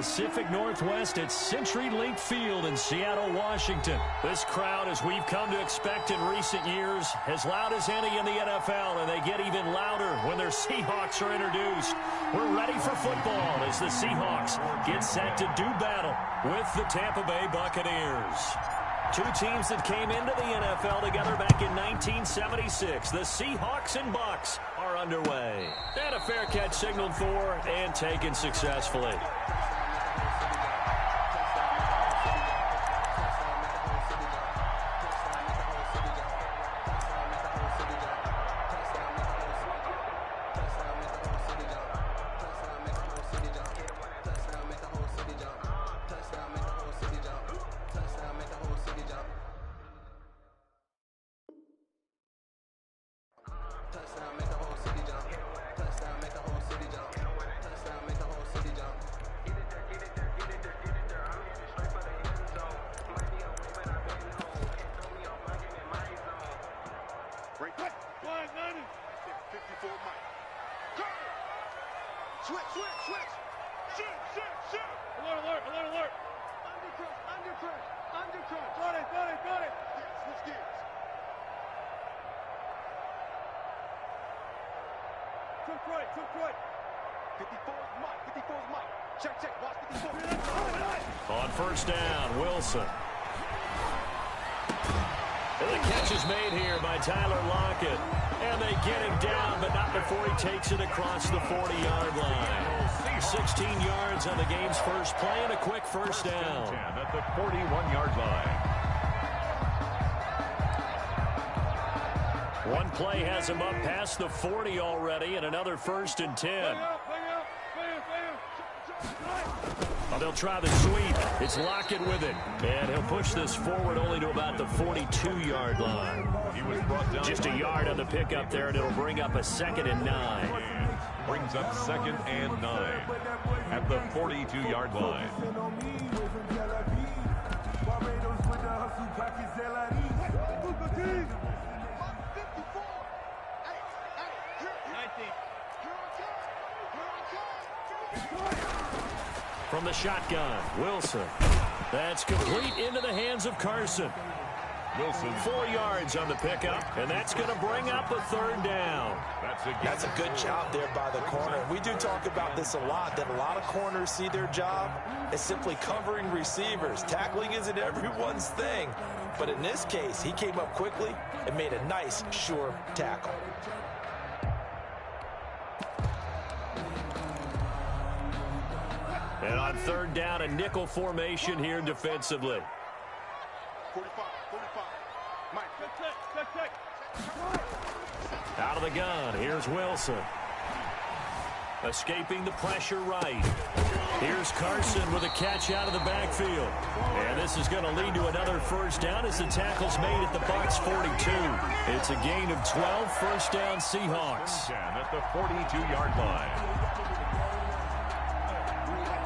Pacific Northwest at CenturyLink Field in Seattle, Washington. This crowd, as we've come to expect in recent years, as loud as any in the NFL, and they get even louder when their Seahawks are introduced. We're ready for football as the Seahawks get set to do battle with the Tampa Bay Buccaneers. Two teams that came into the NFL together back in 1976. The Seahawks and Bucs are underway. And a fair catch signaled for and taken successfully. On first down, Wilson. And the catch is made here by Tyler Lockett. And they get him down, but not before he takes it across the 40-yard line. 16 yards on the game's first play and a quick first down. At the 41-yard line. One play has him up past the 40 already, and another 1st and 10. Oh, they'll try the sweep. It's Lockett with it. And he'll push this forward only to about the 42-yard line. He was brought down just a yard on the pickup there, and it'll bring up a 2nd and 9. Brings up 2nd and 9 at the 42-yard line. From the shotgun, Wilson. That's complete into the hands of Carson. Wilson. 4 yards on the pickup, and that's going to bring up a 3rd down. That's a good job there by the corner. We do talk about this a lot, that a lot of corners see their job as simply covering receivers. Tackling isn't everyone's thing. But in this case, he came up quickly and made a nice, sure tackle. And on 3rd down, a nickel formation here defensively. 45. Mike. Out of the gun, here's Wilson. Escaping the pressure, Wright. Here's Carson with a catch out of the backfield. And this is going to lead to another 1st down as the tackle's made at the Bucs 42. It's a gain of 12, 1st down Seahawks. At the 42-yard line.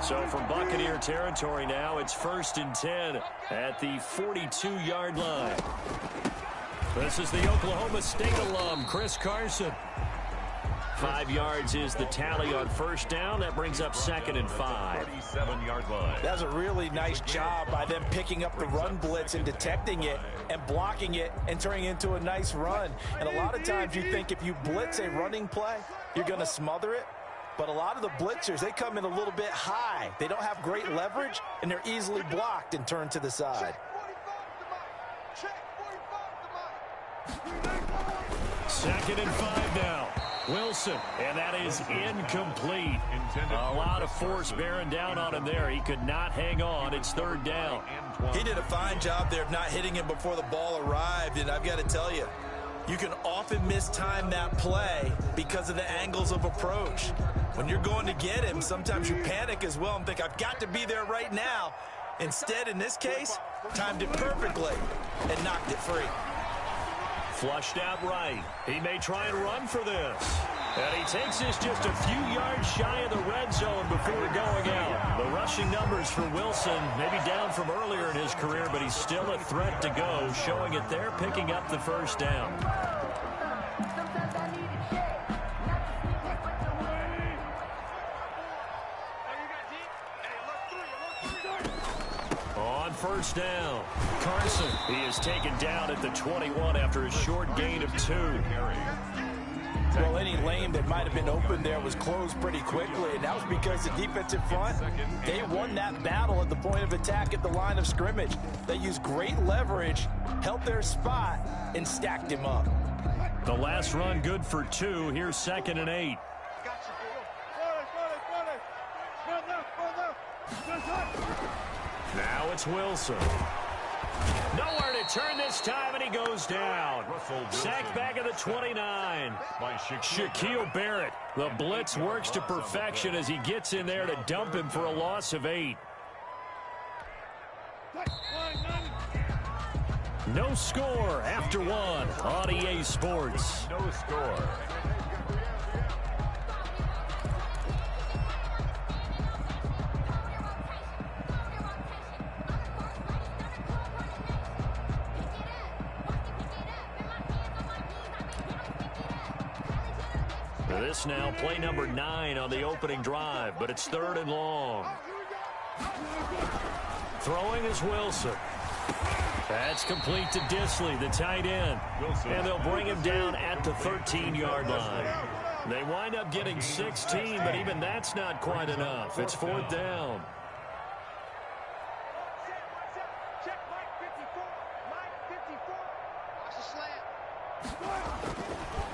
So from Buccaneer territory now, it's 1st and 10 at the 42-yard line. This is the Oklahoma State alum, Chris Carson. 5 yards is the tally on 1st down. That brings up 2nd and 5. 47-yard line. That was a really nice job by them picking up the run blitz and detecting it and blocking it and turning it into a nice run. And a lot of times you think if you blitz a running play, you're going to smother it. But a lot of the blitzers, they come in a little bit high. They don't have great leverage, and they're easily blocked and turned to the side. 2nd and 5 now. Wilson, and that is incomplete. A lot of force bearing down on him there. He could not hang on. It's 3rd down. He did a fine job there of not hitting him before the ball arrived, and I've got to tell you, you can often mistime that play because of the angles of approach. When you're going to get him, sometimes you panic as well and think, I've got to be there right now. Instead, in this case, timed it perfectly and knocked it free. Flushed out right. He may try and run for this. And he takes this just a few yards shy of the red zone before going out. The rushing numbers for Wilson maybe down from earlier in his career, but he's still a threat to go, showing it there, picking up the 1st down. On first down, Carson. He is taken down at the 21 after a short gain of 2. Well, any lane that might have been open there was closed pretty quickly, and that was because the defensive front, they won that battle at the point of attack at the line of scrimmage. They used great leverage, held their spot, and stacked him up. The last run good for 2. Here's 2nd and 8. Now it's Wilson. Nowhere to turn this time, and he goes down. Sacked back at the 29. Shaquille Barrett. The blitz works to perfection as he gets in there to dump him for a loss of 8. No score after 1 on EA Sports. No score. This now play number 9 on the opening drive, but it's 3rd and long. Throwing is Wilson. That's complete to Disley, the tight end. And they'll bring him down at the 13-yard line. They wind up getting 16, but even that's not quite enough. It's 4th down.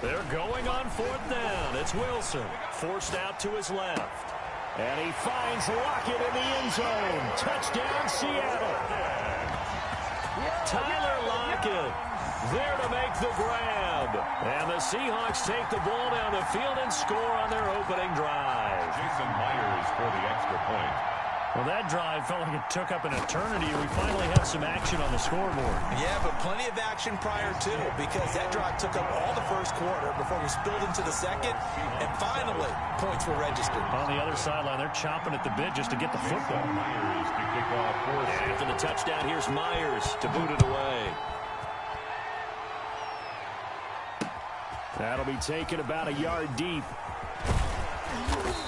They're going on 4th down. It's Wilson, forced out to his left. And he finds Lockett in the end zone. Touchdown, Seattle. Tyler Lockett there to make the grab. And the Seahawks take the ball down the field and score on their opening drive. Jason Myers for the extra point. Well, that drive felt like it took up an eternity. We finally have some action on the scoreboard. Yeah, but plenty of action prior to, because that drive took up all the first quarter before we spilled into the second, and finally, points were registered. On the other sideline, they're chomping at the bit just to get the football. Myers to kick off for After the touchdown, here's Myers to boot it away. That'll be taken about a yard deep.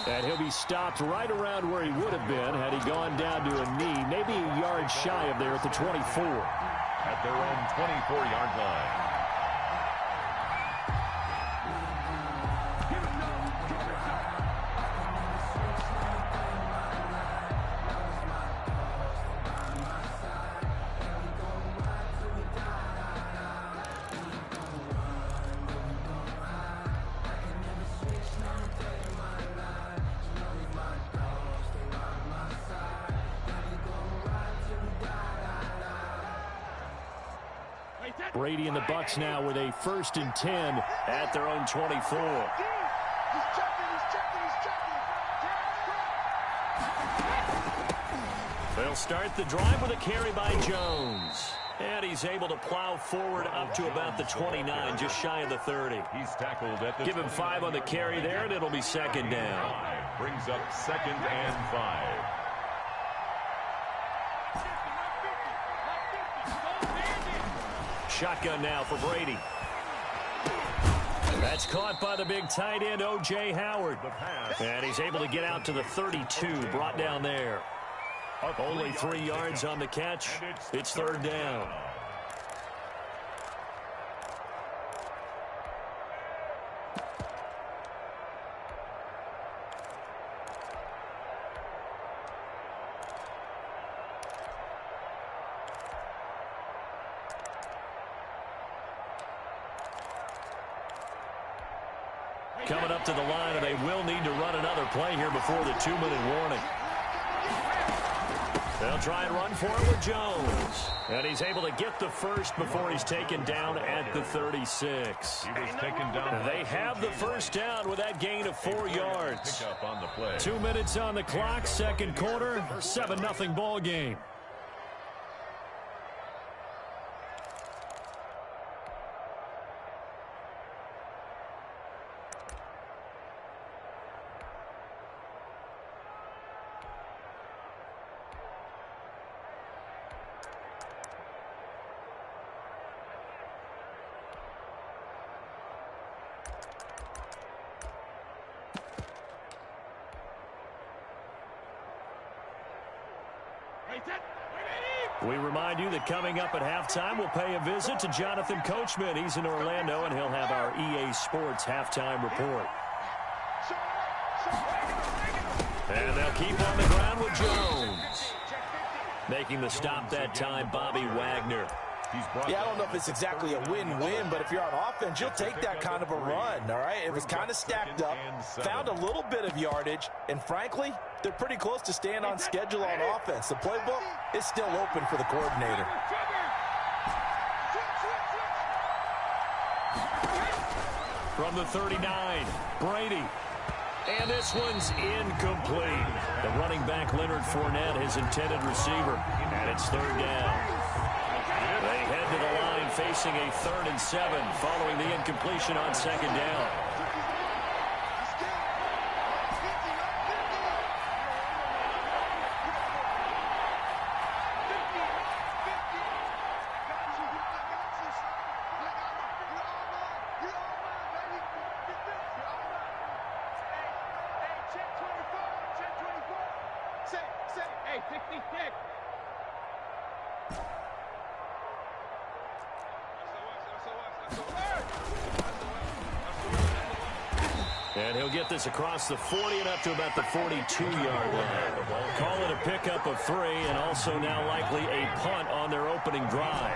And he'll be stopped right around where he would have been had he gone down to a knee, maybe a yard shy of there at the 24. At their own 24-yard line. Brady and the Bucs now with a 1st and 10 at their own 24. They'll start the drive with a carry by Jones. And he's able to plow forward up to about the 29, just shy of the 30. He's tackled at the Give him 5 on the carry there, and it'll be 2nd down. Brings up 2nd and 5. Shotgun now for Brady. That's caught by the big tight end, O.J. Howard. And he's able to get out to the 32, brought down there. Only 3 yards on the catch. It's 3rd down. Coming up to the line, and they will need to run another play here before the 2-minute warning. They'll try and run for it with Jones. And he's able to get the first before he's taken down at the 36. He was taken down. They have the first down with that gain of 4 yards. Pick up on the play. 2 minutes on the clock, 2nd quarter, 7-0 ball game. We remind you that coming up at halftime, we'll pay a visit to Jonathan Coachman. He's in Orlando, and he'll have our EA Sports halftime report. And they'll keep on the ground with Jones. Making the stop that time, Bobby Wagner. Yeah, I don't know if it's exactly a win-win, but if you're on offense, you'll take that kind of a run, all right? It was kind of stacked up, found a little bit of yardage, and frankly, they're pretty close to staying on schedule on offense. The playbook is still open for the coordinator. From the 39, Brady. And this one's incomplete. The running back, Leonard Fournette, his intended receiver, and it's third down. They head to the line facing a 3rd and 7 following the incompletion on second down. And he'll get this across the 40 and up to about the 42-yard line. Call it a pickup of 3 and also now likely a punt on their opening drive.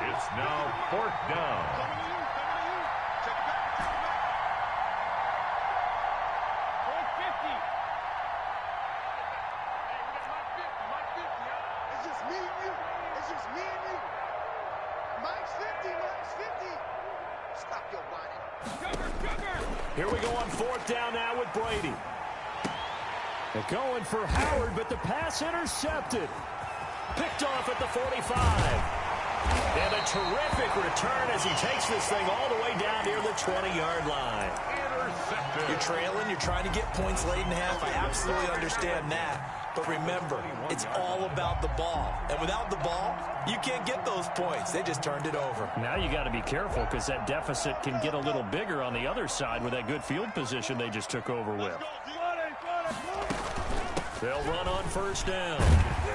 It's now 4th down. Here we go on 4th down now with Brady. They're going for Howard, but the pass intercepted. Picked off at the 45. And a terrific return as he takes this thing all the way down near the 20-yard line. You're trailing, you're trying to get points late in half. I absolutely understand that. But remember, it's all about the ball. And without the ball, you can't get those points. They just turned it over. Now you got to be careful because that deficit can get a little bigger on the other side with that good field position they just took over with. They'll run on 1st down.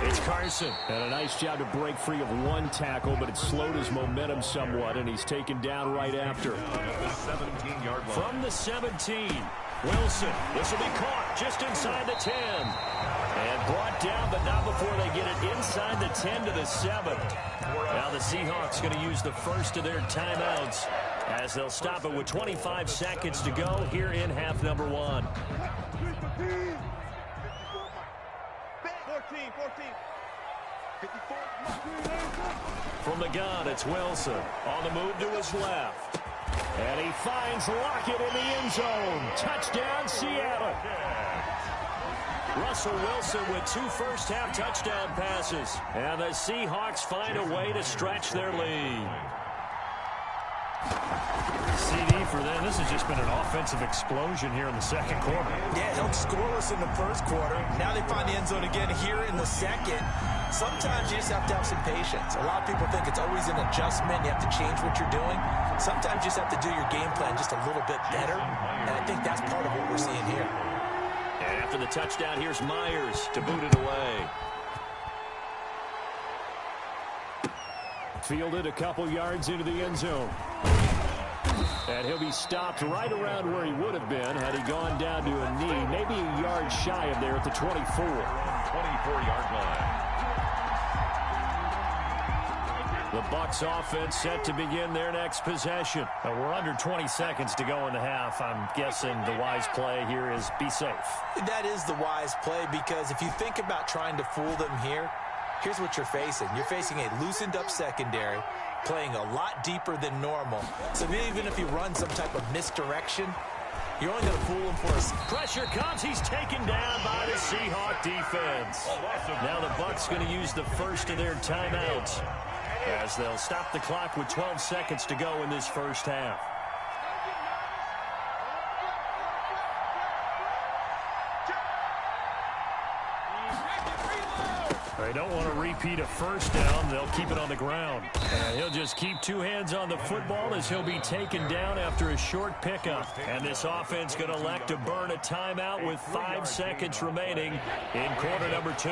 It's Carson. And a nice job to break free of 1 tackle, but it slowed his momentum somewhat, and he's taken down right after. From the 17, Wilson. This will be caught just inside the 10. And brought down, but not before they get it inside the 10 to the 7. Now the Seahawks going to use the first of their timeouts as they'll stop it with 25 seconds to go here in half number 1. 54. From the gun, it's Wilson. On the move to his left. And he finds Lockett in the end zone. Touchdown, Seattle. Russell Wilson with 2 first-half touchdown passes. And the Seahawks find a way to stretch their lead. CD for them. This has just been an offensive explosion here in the second quarter. Yeah, held scoreless in the first quarter. Now they find the end zone again here in the second. Sometimes you just have to have some patience. A lot of people think it's always an adjustment. You have to change what you're doing. Sometimes you just have to do your game plan just a little bit better. And I think that's part of what we're seeing here. And after the touchdown, here's Myers to boot it away. Fielded a couple yards into the end zone. And he'll be stopped right around where he would have been had he gone down to a knee, maybe a yard shy of there at the 24. 24-yard line. The Bucs offense set to begin their next possession. Now we're under 20 seconds to go in the half. I'm guessing the wise play here is be safe. That is the wise play because if you think about trying to fool them here, here's what you're facing. You're facing a loosened-up secondary, playing a lot deeper than normal. So even if you run some type of misdirection, you're only going to fool him for a... Pressure comes. He's taken down by the Seahawk defense. Now the Bucs going to use the first of their timeouts as they'll stop the clock with 12 seconds to go in this first half. They don't want to repeat a first down. They'll keep it on the ground. And he'll just keep 2 hands on the football as he'll be taken down after a short pickup. And this offense going to elect to burn a timeout with 5 seconds remaining in quarter number 2.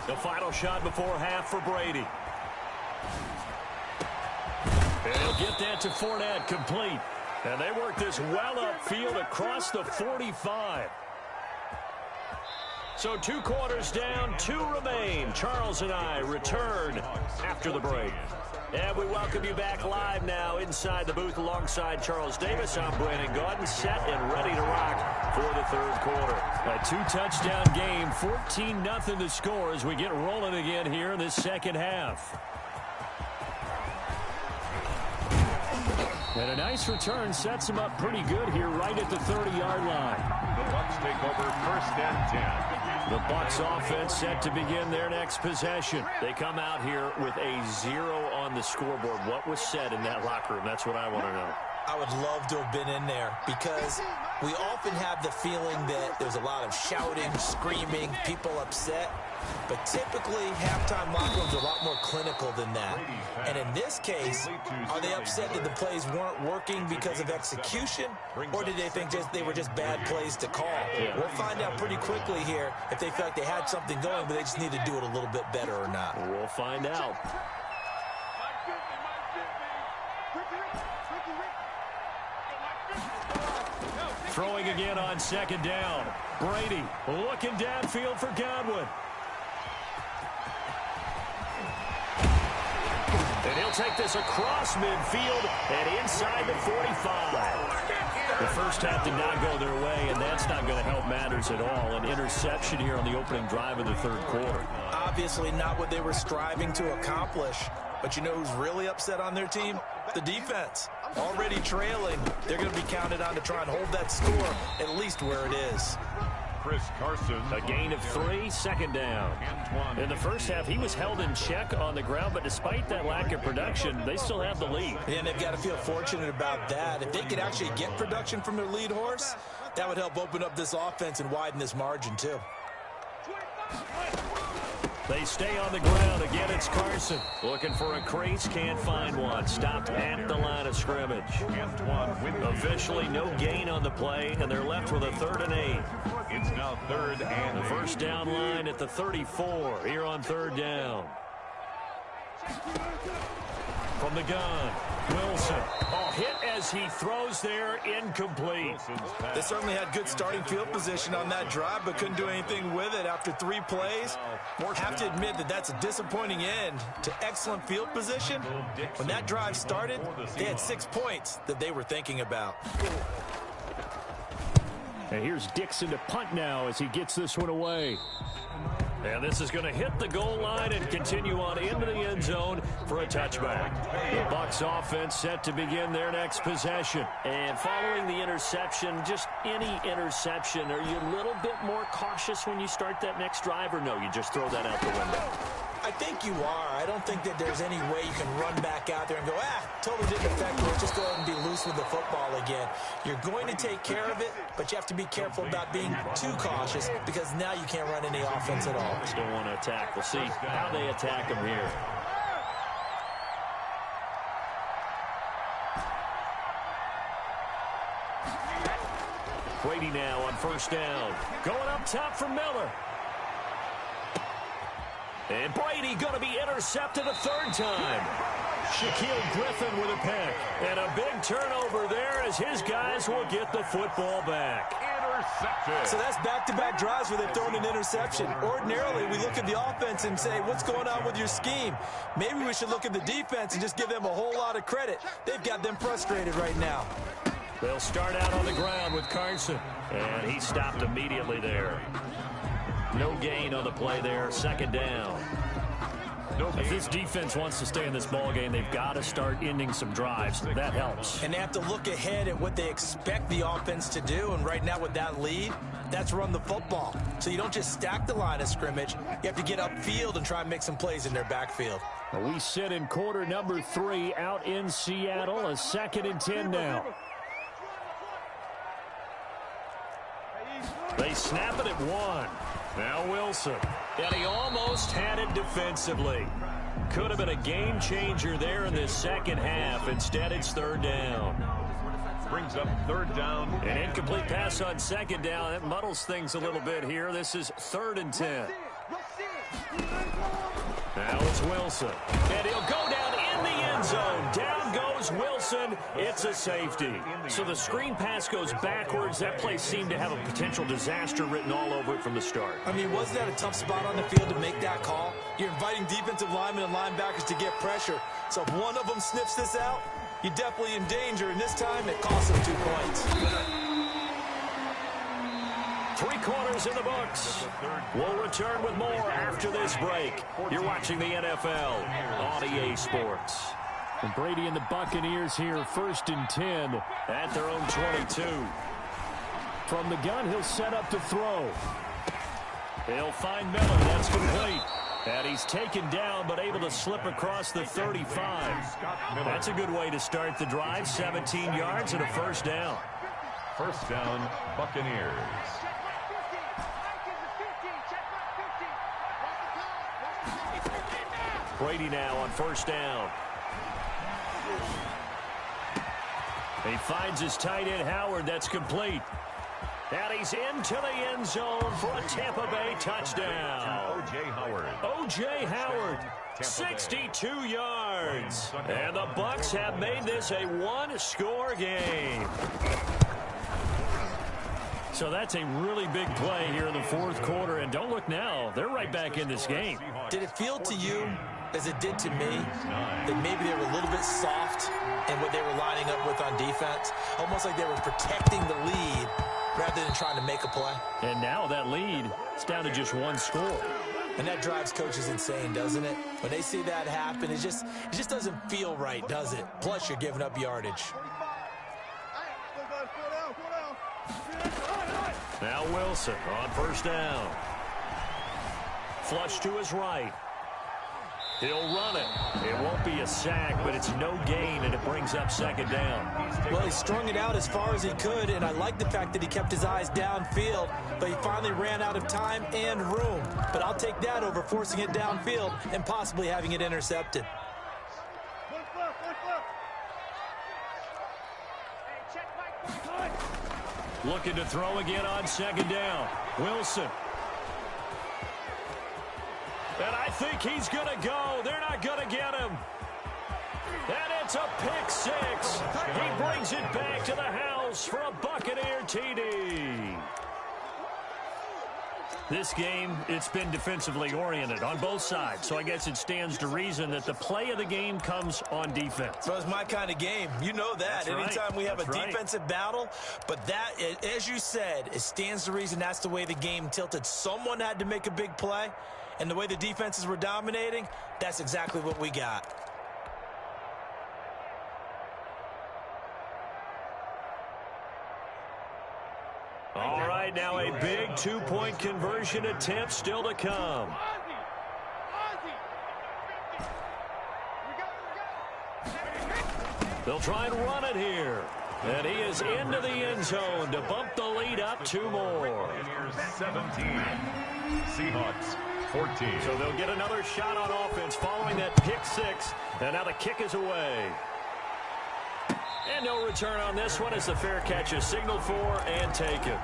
The final shot before half for Brady. And he'll get that to Fournette, complete. And they work this well upfield across the 45. So 2 quarters down, 2 remain. Charles and I return after the break. And we welcome you back live now inside the booth alongside Charles Davis. I'm Brandon Gaudin, set and ready to rock for the third quarter. A 2-touchdown game, 14-0 to score as we get rolling again here in this second half. And a nice return sets him up pretty good here right at the 30-yard line. The Bucs take over 1st and 10. The Bucs offense set to begin their next possession. They come out here with a 0 on the scoreboard. What was said in that locker room? That's what I want to know. I would love to have been in there because we often have the feeling that there's a lot of shouting, screaming, people upset. But typically, halftime locker rooms are a lot more clinical than that. And in this case, are they upset that the plays weren't working because of execution? Or did they think they were just bad plays to call? We'll find out pretty quickly here if they feel like they had something going, but they just need to do it a little bit better or not. We'll find out. Throwing again on 2nd down. Brady looking downfield for Godwin. And he'll take this across midfield and inside the 45. The first half did not go their way, and that's not going to help matters at all. An interception here on the opening drive of the third quarter. Obviously not what they were striving to accomplish. But you know who's really upset on their team? The defense. Already trailing. They're going to be counted on to try and hold that score at least where it is. Chris Carson. A gain of 3, 2nd down. In the first half, he was held in check on the ground, but despite that lack of production, they still have the lead. And they've got to feel fortunate about that. If they could actually get production from their lead horse, that would help open up this offense and widen this margin too. They stay on the ground. Again, it's Carson. Looking for a crease, can't find one. Stopped at the line of scrimmage. Officially no gain on the play, and they're left with a 3rd and 8. It's now 3rd and The first down line at the 34 here on 3rd down. From the gun, Wilson. Hit as he throws there, incomplete. They certainly had good starting field position on that drive, but couldn't do anything with it after 3 plays. Have to admit that that's a disappointing end to excellent field position. When that drive started, they had 6 points that they were thinking about. And here's Dixon to punt now as he gets this one away. And this is going to hit the goal line and continue on into the end zone for a touchback. The Bucs offense set to begin their next possession. And following the interception, just any interception, are you a little bit more cautious when you start that next drive, or no, you just throw that out the window? I think you are. I don't think that there's any way you can run back out there and go, totally didn't affect me. Let's just go ahead and be loose with the football again. You're going to take care of it, but you have to be careful about being too cautious because now you can't run any offense at all. Just don't want to attack. We'll see how they attack them here. Brady now on 1st down. Going up top for Miller. And Brady going to be intercepted a 3rd time. Shaquille Griffin with a pick. And a big turnover there as his guys will get the football back. Intercepted. So that's back-to-back drives where they've thrown an interception. Ordinarily, we look at the offense and say, what's going on with your scheme? Maybe we should look at the defense and just give them a whole lot of credit. They've got them frustrated right now. They'll start out on the ground with Carson. And he stopped immediately there. No gain on the play there. 2nd down. If this defense wants to stay in this ballgame, they've got to start ending some drives. That helps. And they have to look ahead at what they expect the offense to do. And right now with that lead, that's run the football. So you don't just stack the line of scrimmage. You have to get upfield and try and make some plays in their backfield. We sit in quarter number 3 out in Seattle. A 2nd and 10 now. They snap it at 1. Now Wilson. And he almost had it defensively. Could have been a game changer there in this second half. Instead, it's 3rd down. Brings up 3rd down. An incomplete pass on 2nd down. That muddles things a little bit here. This is 3rd and 10. Now it's Wilson. And he'll go down in the end zone. Down goes Wilson. It's a safety. So the screen pass goes backwards. That play seemed to have a potential disaster written all over it from the start. I mean, wasn't that a tough spot on the field to make that call? You're inviting defensive linemen and linebackers to get pressure. So if one of them sniffs this out, you're definitely in danger. And this time, it costs them 2 points. 3 quarters in the books. We'll return with more after this break. You're watching the NFL on EA Sports. And Brady and the Buccaneers here, 1st and 10 at their own 22. From the gun, he'll set up to throw. He'll find Miller. That's complete. And he's taken down, but able to slip across the 35. That's a good way to start the drive. 17 yards and a first down. First down, Buccaneers. Brady now on first down. He finds his tight end, Howard. That's complete. And he's into the end zone for a Tampa Bay touchdown. O.J. Howard, 62 yards. And the Bucs have made this a one-score game. So that's a really big play here in the 4th quarter. And don't look now, they're right back in this game. Did it feel to you, as it did to me, that maybe they were a little bit soft in what they were lining up with on defense? Almost like they were protecting the lead rather than trying to make a play. And now that lead is down to just 1 score. And that drives coaches insane, doesn't it? When they see that happen, it just doesn't feel right, does it? Plus, you're giving up yardage. Now Wilson on first down. Flush to his right. He'll run it. It won't be a sack, but it's no gain, and it brings up 2nd down. Well, he strung it out as far as he could, and I like the fact that he kept his eyes downfield, but he finally ran out of time and room. But I'll take that over forcing it downfield and possibly having it intercepted. Looking to throw again on 2nd down. Wilson. And I think he's going to go. They're not going to get him. And it's a pick 6. He brings it back to the house for a Buccaneer TD. This game, it's been defensively oriented on both sides, so I guess it stands to reason that the play of the game comes on defense. So it's my kind of game. You know that. That's anytime right. we have That's a right. defensive battle, but that, as you said, it stands to reason that's the way the game tilted. Someone had to make a big play, and the way the defenses were dominating, that's exactly what we got. All right, now a big 2-point conversion attempt still to come. They'll try and run it here. And he is into the end zone to bump the lead up 2 more. 17. Seahawks 14. So they'll get another shot on offense following that pick 6. And now the kick is away. And no return on this one as the fair catch is signaled for and taken.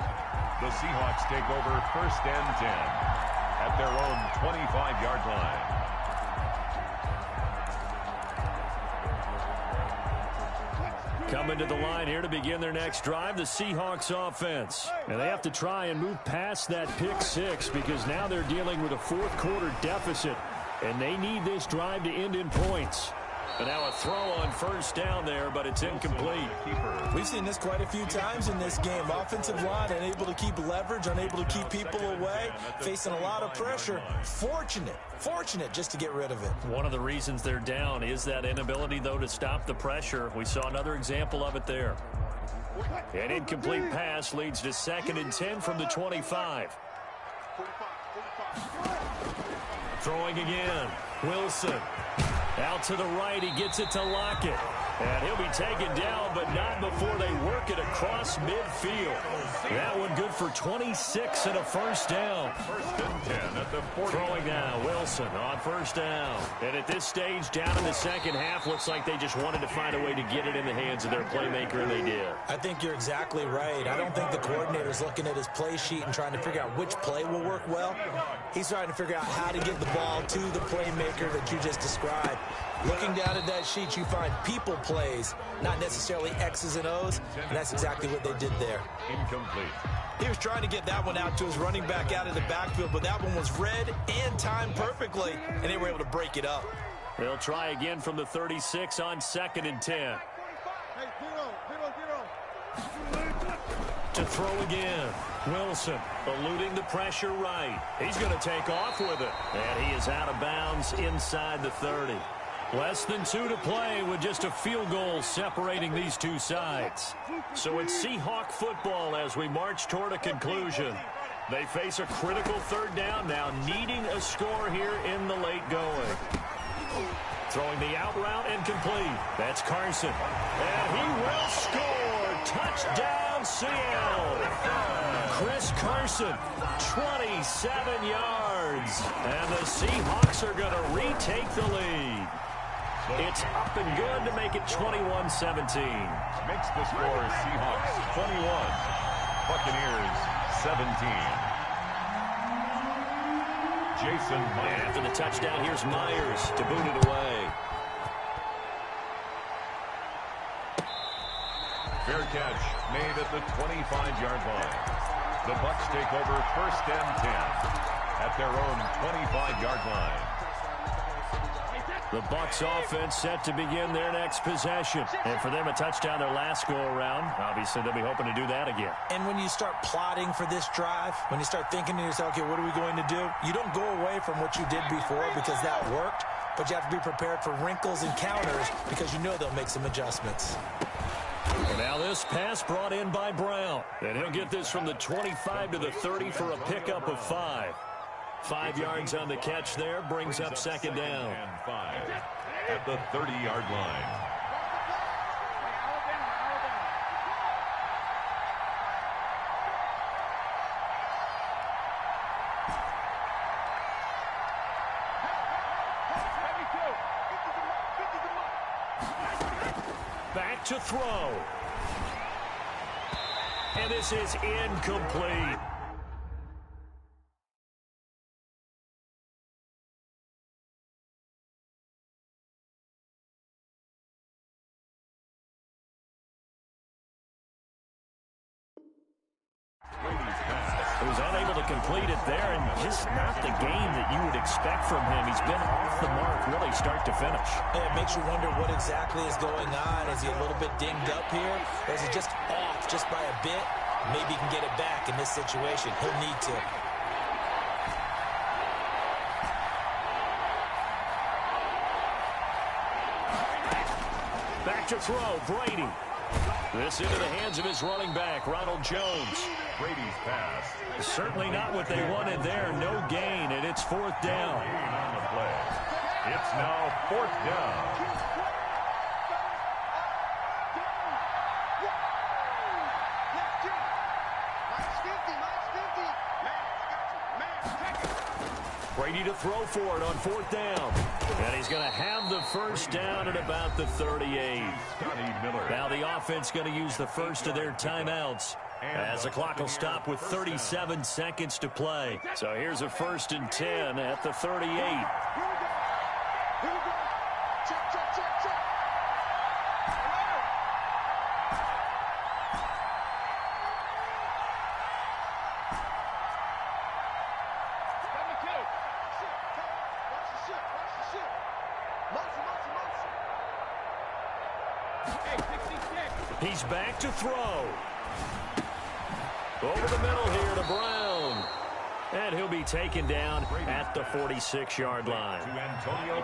The Seahawks take over 1st and 10 at their own 25-yard line. Coming to the line here to begin their next drive, the Seahawks offense. And they have to try and move past that pick 6 because now they're dealing with a 4th quarter deficit. And they need this drive to end in points. And now a throw on first down there, but it's incomplete. We've seen this quite a few times in this game. Offensive line unable to keep leverage, unable to keep people away, facing a lot of pressure. Fortunate just to get rid of it. One of the reasons they're down is that inability, though, to stop the pressure. We saw another example of it there. An incomplete pass leads to 2nd and 10 from the 25. Throwing again. Wilson. Out to the right. He gets it to Lockett. And he'll be taken down, but not before they work it across midfield. That one good for 26 and a first down. First and 10 at the 40. Throwing now, Wilson on first down. And at this stage, down in the second half, looks like they just wanted to find a way to get it in the hands of their playmaker, and they did. I think you're exactly right. I don't think the coordinator's looking at his play sheet and trying to figure out which play will work well. He's trying to figure out how to get the ball to the playmaker that you just described. Looking down at that sheet, you find people plays, not necessarily X's and O's, and that's exactly what they did there. Incomplete. He was trying to get that one out to his running back out of the backfield, but that one was read and timed perfectly, and they were able to break it up. They'll try again from the 36 on 2nd and 10. To throw again. Wilson eluding the pressure right. He's going to take off with it. And he is out of bounds inside the 30. Less than 2 to play with just a field goal separating these two sides. So it's Seahawk football as we march toward a conclusion. They face a critical third down now, needing a score here in the late going. Throwing the out route and complete. That's Carson. And he will score. Touchdown, Seattle. Chris Carson, 27 yards. And the Seahawks are going to retake the lead. It's up and good to make it 21-17. Makes the score Seahawks 21, Buccaneers 17. Jason Myers. After the touchdown, here's Myers to boot it away. Fair catch made at the 25-yard line. The Bucs take over first and 10 at their own 25-yard line. The Bucs offense set to begin their next possession. And for them, a touchdown their last go-around. Obviously, they'll be hoping to do that again. And when you start plotting for this drive, when you start thinking to yourself, okay, what are we going to do? You don't go away from what you did before because that worked, but you have to be prepared for wrinkles and counters because you know they'll make some adjustments. Well, now this pass brought in by Brown. And he'll get this from the 25 to the 30 for a pickup of 5. 5 yards on the catch there, brings up second down. And 5 at the 30-yard line. Back to throw. And this is incomplete. He was unable to complete it there, and just not the game that you would expect from him. He's been off the mark really start to finish. And it makes you wonder what exactly is going on. Is he a little bit dinged up here? Or is he just off just by a bit? Maybe he can get it back in this situation. He'll need to. Back to throw, Brady. This into the hands of his running back, Ronald Jones. Brady's pass. Certainly not what they wanted there. No gain, and it's 4th down. On the play. It's now 4th down. Brady to throw for it on 4th down. And he's going to have the first down at about the 38. Now the offense going to use the first of their timeouts as the clock will stop with 37 seconds to play. So here's a 1st and 10 at the 38. He's back to throw. Over the middle here to Brown. And he'll be taken down at the 46-yard line.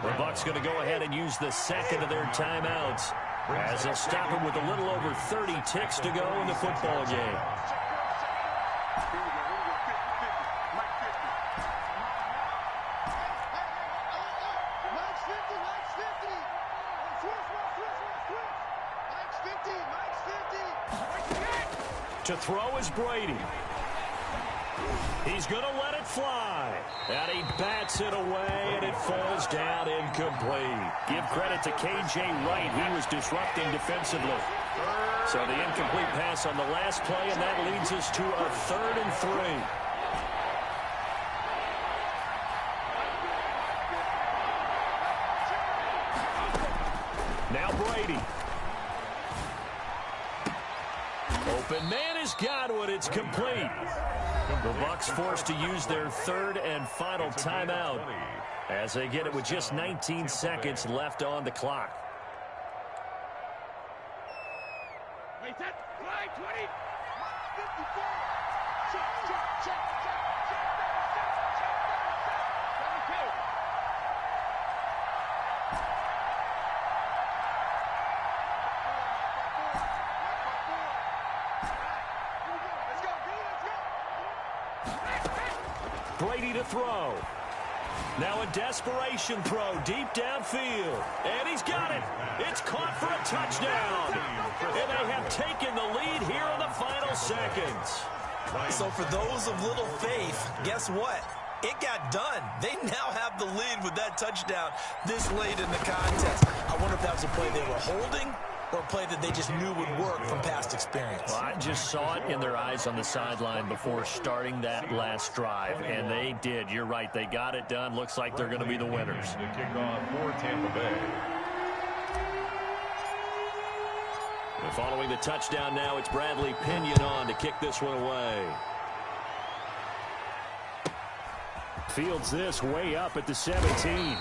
The Bucs going to go ahead and use the second of their timeouts as they'll stop him with a little over 30 ticks to go in the football game. To throw is Brady. He's going to let it fly. And he bats it away, and it falls down incomplete. Give credit to K.J. Wright. He was disrupting defensively. So the incomplete pass on the last play, and that leads us to a 3rd and 3. Now Brady. Open man has got one. It's complete. The Bucs forced to use their 3rd and final timeout as they get it with just 19 seconds left on the clock. Wait, that fly 20. 54. Check. Brady to throw. Now a desperation throw deep downfield. And he's got it. It's caught for a touchdown. And they have taken the lead here in the final seconds. So for those of little faith, guess what? It got done. They now have the lead with that touchdown this late in the contest. I wonder if that was a play they were holding or a play that they just knew would work from past experience. Well, I just saw it in their eyes on the sideline before starting that last drive, and they did. You're right. They got it done. Looks like they're going to be the winners. The kickoff for Tampa Bay. And following the touchdown now, it's Bradley Pinion on to kick this one away. Fields this way up at the 17.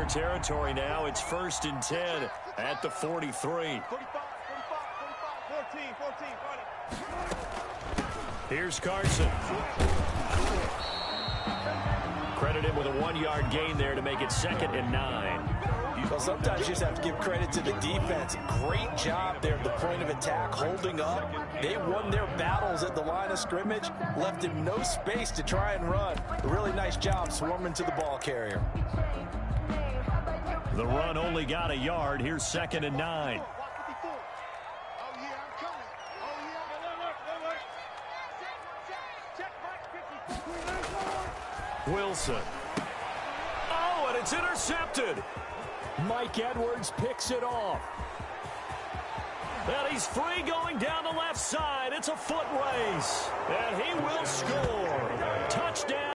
territory now. It's 1st and 10 at the 43. 45, 14. Here's Carson. Credit him with a 1-yard gain there to make it 2nd and 9. Well, sometimes you just have to give credit to the defense. Great job there at the point of attack, holding up. They won their battles at the line of scrimmage, left him no space to try and run. A really nice job swarming to the ball carrier. The run only got a yard. Here's 2nd and 9. Wilson. Oh, and it's intercepted. Mike Edwards picks it off. And he's free going down the left side. It's a foot race. And he will score. Touchdown.